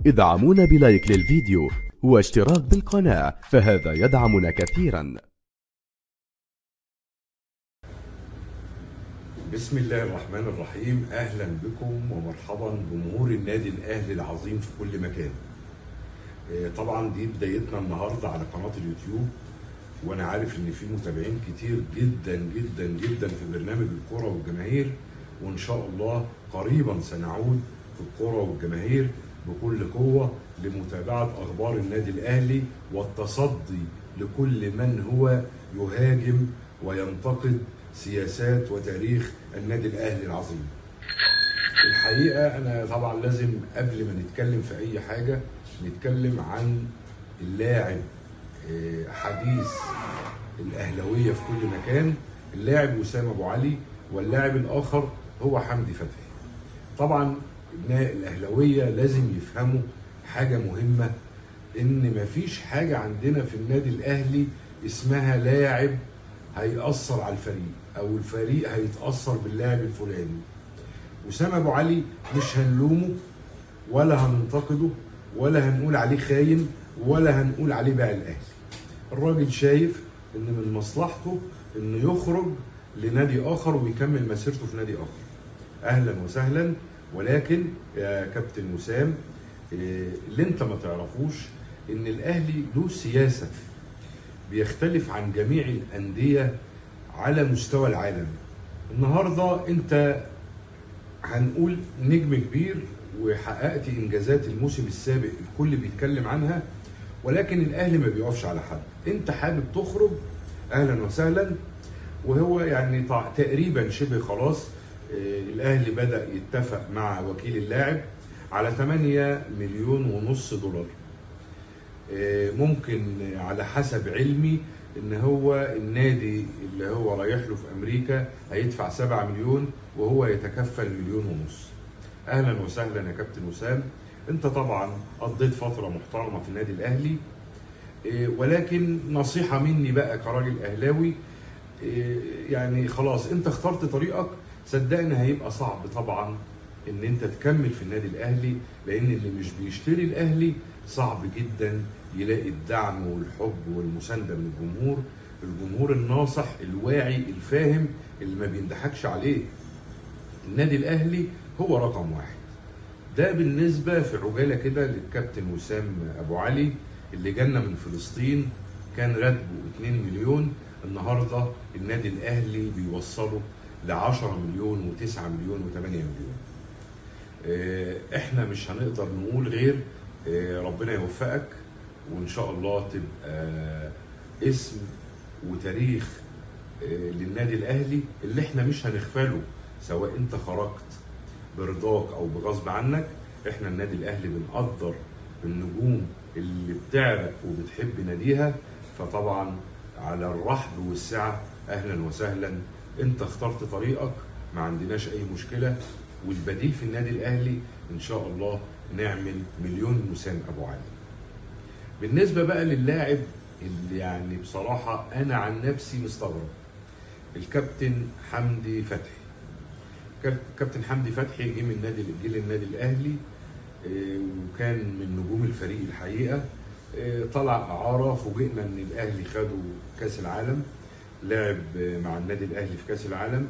ادعمونا بلايك للفيديو واشتراك بالقناة، فهذا يدعمنا كثيرا. بسم الله الرحمن الرحيم. اهلا بكم ومرحبا جمهور النادي الاهلي العظيم في كل مكان. طبعا دي بدايتنا النهارده على قناه اليوتيوب، وانا عارف ان في متابعين كتير جدا جدا جدا في برنامج الكرة والجماهير، وان شاء الله قريبا سنعود في الكرة والجماهير بكل قوة لمتابعة اخبار النادي الاهلي والتصدي لكل من هو يهاجم وينتقد سياسات وتاريخ النادي الاهلي العظيم. الحقيقة انا طبعا لازم قبل ما نتكلم في اي حاجة نتكلم عن اللاعب حديث الاهلاويه في كل مكان، اللاعب وسام ابو علي، واللاعب الاخر هو حمدي فتحي. طبعا الاهلاويه لازم يفهموا حاجه مهمه، ان مفيش حاجه عندنا في النادي الاهلي اسمها لاعب هيأثر على الفريق او الفريق هيتأثر باللاعب الفلاني. وسام ابو علي مش هنلومه ولا هننتقده ولا هنقول عليه خاين ولا هنقول عليه باع الاهلي. الراجل شايف ان من مصلحته انه يخرج لنادي اخر ويكمل مسيرته في نادي اخر. اهلا وسهلا. ولكن يا كابتن وسام، اللي انت ما تعرفوش ان الاهلي له سياسه بيختلف عن جميع الانديه على مستوى العالم. النهارده انت هنقول نجم كبير وحققت انجازات الموسم السابق الكل بيتكلم عنها، ولكن الاهلي ما بيقفش على حد. انت حابب تخرج، اهلا وسهلا. وهو يعني تقريبا شبه خلاص الاهلي بدأ يتفق مع وكيل اللاعب على 8 مليون ونص دولار. ممكن على حسب علمي ان هو النادي اللي هو رايح له في امريكا هيدفع 7 مليون وهو يتكفل 1.5 مليون. اهلا وسهلا يا كابتن وسام. انت طبعا قضيت فتره محترمه في النادي الاهلي، ولكن نصيحه مني بقى كراجل اهلاوي، يعني خلاص انت اخترت طريقك. صدقني هيبقى صعب طبعا ان انت تكمل في النادي الاهلي، لان اللي مش بيشتري الاهلي صعب جدا يلاقي الدعم والحب والمسانده من الجمهور الناصح الواعي الفاهم اللي ما بيندحكش عليه. النادي الاهلي هو رقم واحد. ده بالنسبه في عجاله كده للكابتن وسام ابو علي اللي جالنا من فلسطين، كان راتبه 2 مليون، النهارده النادي الاهلي بيوصله ل 10 مليون و9 مليون و8 مليون. احنا مش هنقدر نقول غير ربنا يوفقك، وان شاء الله تبقى اسم وتاريخ للنادي الاهلي اللي احنا مش هنغفله، سواء انت خرجت برضاك او بغصب عنك. احنا النادي الاهلي بنقدر النجوم اللي بتعرق وبتحب ناديها، فطبعا على الرحب والسعه اهلا وسهلا. انت اخترت طريقك، ما عندناش اي مشكله، والبديل في النادي الاهلي ان شاء الله نعمل مليون وسام ابو علي. بالنسبه بقى للاعب اللي يعني بصراحه انا عن نفسي مستغرب، الكابتن حمدي فتحي. كابتن حمدي فتحي جه للنادي الاهلي، وكان من نجوم الفريق الحقيقه. طلع اعاره، فوجئنا ان الاهلي خدوا كاس العالم، لعب مع النادي الاهلي في كاس العالم.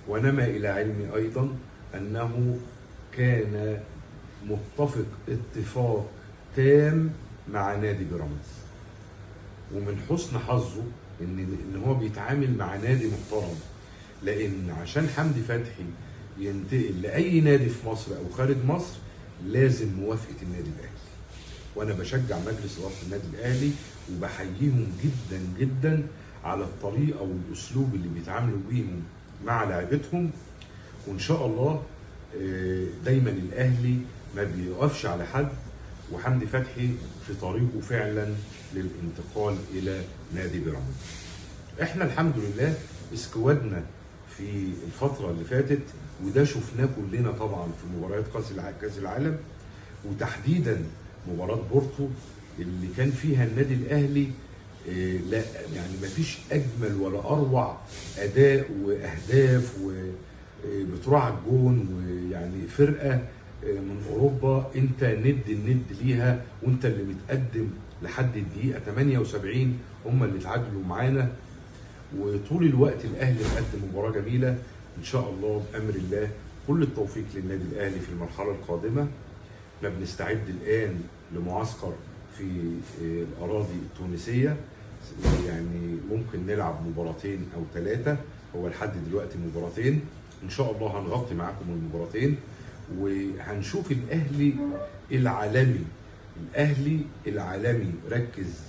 ونما الى علمي ايضا انه كان متفق اتفاق تام مع نادي بيراميدز، ومن حسن حظه ان هو بيتعامل مع نادي محترم، لان عشان حمدي فتحي ينتقل لاي نادي في مصر او خارج مصر لازم موافقه النادي الاهلي. وانا بشجع مجلس اداره النادي الاهلي وبحييهم جدا جدا على الطريقه والاسلوب اللي بيتعاملوا بيهم مع لاعبتهم. وان شاء الله دايما الاهلي ما بيوقفش على حد، وحمدي فتحي في طريقه فعلا للانتقال الى نادي بيراميدز. احنا الحمد لله اسكوادنا في الفتره اللي فاتت، وده شفناه كلنا طبعا في مباريات كاس العالم، وتحديدا مباراه بورتو اللي كان فيها النادي الاهلي لا يعني ما فيش اجمل ولا اروع اداء واهداف وبتروح على الجون، ويعني فرقه من اوروبا انت الند ليها، وانت اللي متقدم لحد الدقيقه 78 هم اللي اتعادلوا معانا. وطول الوقت الاهلي مقدم مباراه جميله ان شاء الله بامر الله. كل التوفيق للنادي الاهلي في المرحله القادمه. احنا بنستعد الان لمعسكر في الاراضي التونسيه، يعني ممكن نلعب مباراتين او ثلاثه، هو لحد دلوقتي مباراتين. ان شاء الله هنغطي معاكم المباراتين وهنشوف الاهلي العالمي. الاهلي العالمي ركز،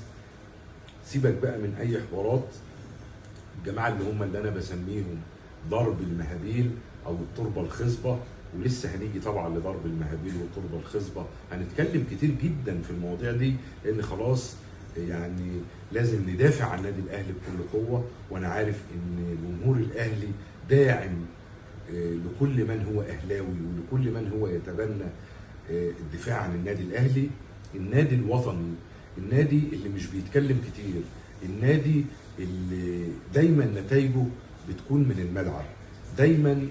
سيبك بقى من اي حوارات. الجماعه اللي انا بسميهم ضرب المهابيل او التربه الخصبه، ولسه هنيجي طبعا لضرب المهابيل والتربه الخصبه، هنتكلم كتير جدا في المواضيع دي، لان خلاص يعني لازم ندافع عن النادي الاهلي بكل قوه. وانا عارف ان جمهور الاهلي داعم لكل من هو اهلاوي ولكل من هو يتبنى الدفاع عن النادي الاهلي، النادي الوطني، النادي اللي مش بيتكلم كتير، النادي اللي دايما نتائجه بتكون من الملعب، دايما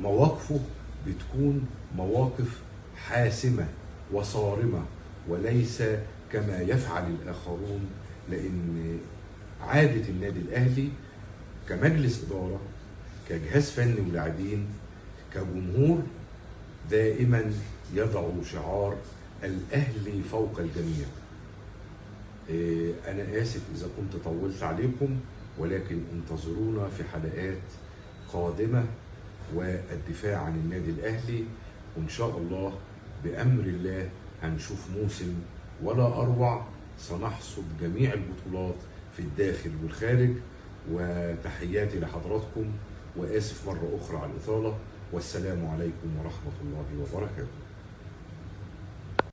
مواقفه بتكون مواقف حاسمة وصارمة، وليس كما يفعل الآخرون. لأن عادة النادي الأهلي كمجلس إدارة، كجهاز فني ولاعبين، كجمهور، دائما يضع شعار الأهلي فوق الجميع. أنا آسف إذا كنت طولت عليكم، ولكن انتظرونا في حلقات قادمة والدفاع عن النادي الأهلي، وإن شاء الله بأمر الله هنشوف موسم ولا أروع. سنحصد جميع البطولات في الداخل والخارج. وتحياتي لحضراتكم، وآسف مرة أخرى على الإطالة، والسلام عليكم ورحمة الله وبركاته.